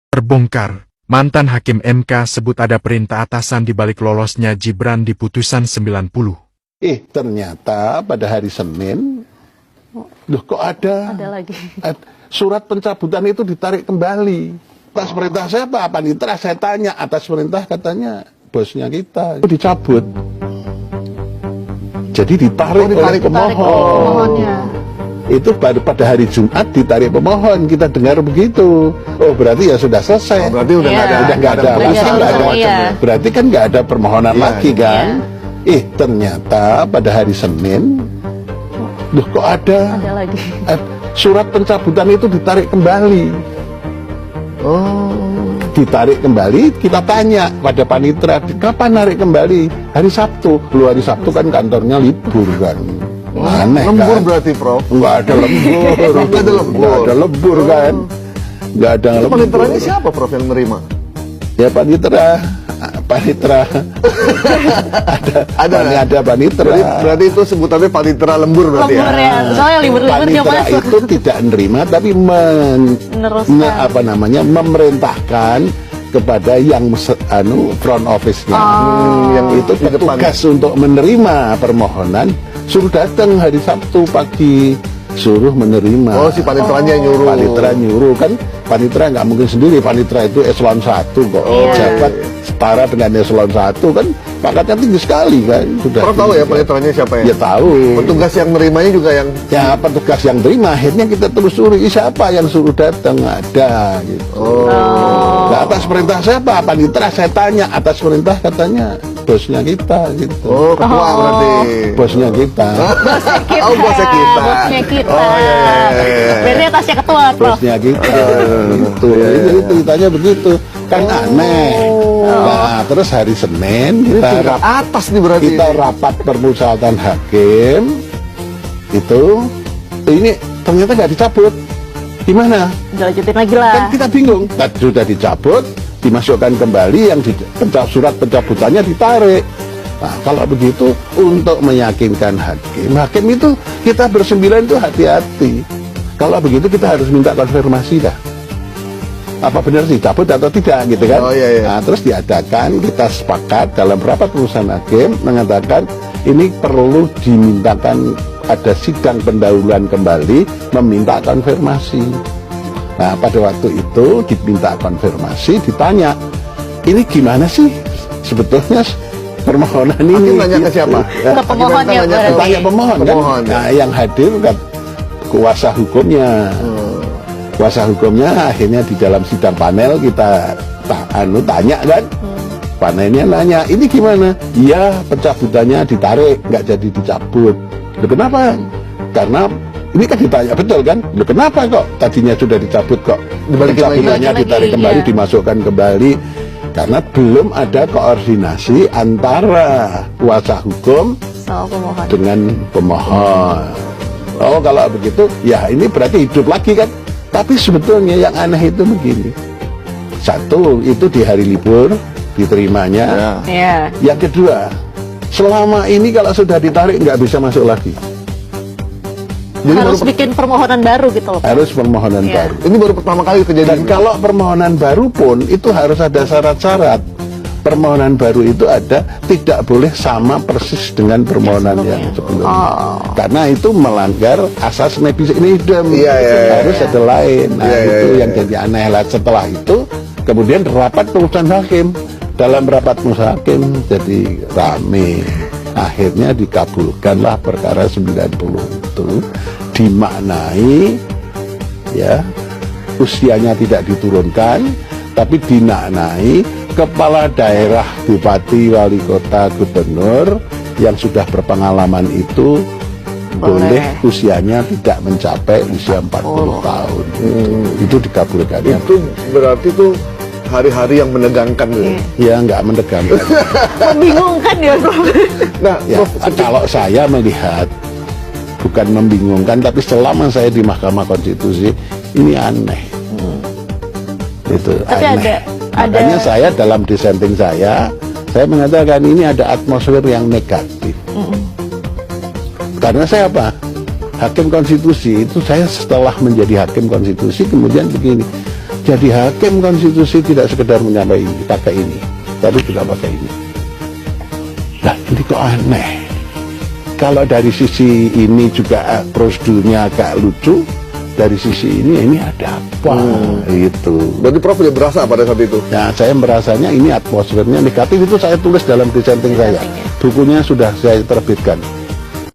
Terbongkar, mantan Hakim MK sebut ada perintah atasan di balik lolosnya Gibran di putusan 90. Ternyata pada hari Senin, loh kok ada lagi. Surat pencabutan itu ditarik kembali. Atas perintah saya Pak Panitera, saya tanya, atas perintah katanya bosnya kita. Itu dicabut. Jadi ditarik oleh pemohon. Itu baru pada hari Jumat ditarik pemohon, kita dengar begitu. Oh berarti ya sudah selesai. Berarti udah nggak ada masalah. Berarti kan nggak ada permohonan lagi kan. Ternyata pada hari Senin, loh kok ada lagi. Surat pencabutan itu ditarik kembali. Ditarik kembali, kita tanya pada panitera, kapan narik kembali? Hari Sabtu. Lu hari Sabtu kan kantornya libur kan. Aneh lembur kan? Berarti Prof. Nggak ada lembur. Nggak ada lembur kan. Nggak ada lembur. Paniteranya siapa Prof yang menerima? Ya panitera. ada panitera. Berarti itu sebutannya panitera lembur berarti Lembur ya. Soalnya libur-libur dia Panitera masuk. itu tidak menerima tapi memerintahkan kepada yang front office-nya yang itu petugas untuk menerima permohonan suruh datang hari Sabtu pagi, suruh menerima. Oh, si paniteranya nyuruh. Panitera nyuruh kan. Panitera nggak mungkin sendiri, panitera itu eselon 1 kok. Jabat setara dengan eselon 1 kan, pangkatnya tinggi sekali kan. Sudah. Prof tahu ya paniteranya siapa ya? Ya tahu. Petugas yang menerimanya juga yang. Ya petugas yang terima, akhirnya kita telusuri siapa yang suruh datang, ada gitu. Nah, atas perintah saya Pak Panitera, saya tanya, atas perintah katanya bosnya kita gitu. Oh, ketua berarti. Bosnya kita. Bosnya kita. Bosnya kita. Oh iya. Berarti atasnya ketua, Prof. Bosnya kita. Gitu. Jadi ceritanya begitu. Kan aneh. Nah, terus hari Senin kita atas nih berarti. Kita rapat permusyawaratan hakim. Itu ini ternyata nggak dicabut. Gimana? Lanjutin lagi lah. Kan kita bingung. Sudah dicabut, dimasukkan kembali, yang surat pencabutannya ditarik. Nah, kalau begitu untuk meyakinkan hakim itu kita bersembilan itu hati-hati. Kalau begitu kita harus minta konfirmasi dah. Apa benar dicabut atau tidak gitu kan? Oh, iya. Nah, terus diadakan, kita sepakat dalam rapat putusan hakim mengatakan ini perlu dimintakan ada sidang pendahuluan kembali meminta konfirmasi. Nah, pada waktu itu diminta konfirmasi, ditanya, ini gimana sih sebetulnya permohonan ini? Hakim nanya ke siapa? Ke pemohonnya berarti. Tanya pemohon kan? Nah, yang hadir kan kuasa hukumnya. Kuasa hukumnya akhirnya di dalam sidang panel kita tanya kan? Panelnya nanya, ini gimana? Iya, pencabutannya ditarik, nggak jadi dicabut. Loh, kenapa? Karena ini kan ditanya betul kan? Loh, kenapa kok tadinya sudah dicabut kok? Pencabutannya ditarik kembali, dimasukkan kembali. Karena belum ada koordinasi antara kuasa hukum dengan pemohon. Oh, kalau begitu, ya ini berarti hidup lagi kan? Tapi sebetulnya yang aneh itu begini. Satu, itu di hari libur diterimanya. Ya. Yang kedua, selama ini kalau sudah ditarik nggak bisa masuk lagi. Jadi harus bikin permohonan baru gitu loh. Harus permohonan baru. Ini baru pertama kali kejadian. Dan kalau permohonan baru pun itu harus ada syarat-syarat. Permohonan baru itu ada tidak boleh sama persis dengan permohonan yang sebelumnya. Karena itu melanggar asas nebis in idem. Harus ada lain. Nah, itu yang jadi aneh lah. Setelah itu kemudian rapat putusan hakim. Dalam rapat putusan hakim jadi rame. Akhirnya dikabulkanlah perkara 90 itu, dimaknai ya usianya tidak diturunkan tapi dimaknai kepala daerah, bupati, wali kota, gubernur yang sudah berpengalaman itu boleh usianya tidak mencapai usia 40 tahun. Itu dikabulkan. Itu berarti tuh hari-hari yang menegangkan gitu. Ya nggak menegangkan. Membingungkan ya, Prof. Nah, Ya, kalau saya melihat bukan membingungkan, tapi selama saya di Mahkamah Konstitusi ini aneh. Itu Tapi aneh. ada Makanya saya dalam dissenting saya mengatakan ini ada atmosfer yang negatif. Karena saya apa? Hakim konstitusi itu saya setelah menjadi hakim konstitusi kemudian begini. Jadi hakim konstitusi tidak sekedar menyampaikan ini, pakai ini, tapi juga pakai ini. Nah, ini kok aneh. Kalau dari sisi ini juga prosedurnya agak lucu, dari sisi ini ada apa gitu. Berarti Prof tidak berasa pada saat itu? Nah, saya merasanya ini atmosfernya negatif, itu saya tulis dalam dissenting saya. Bukunya sudah saya terbitkan.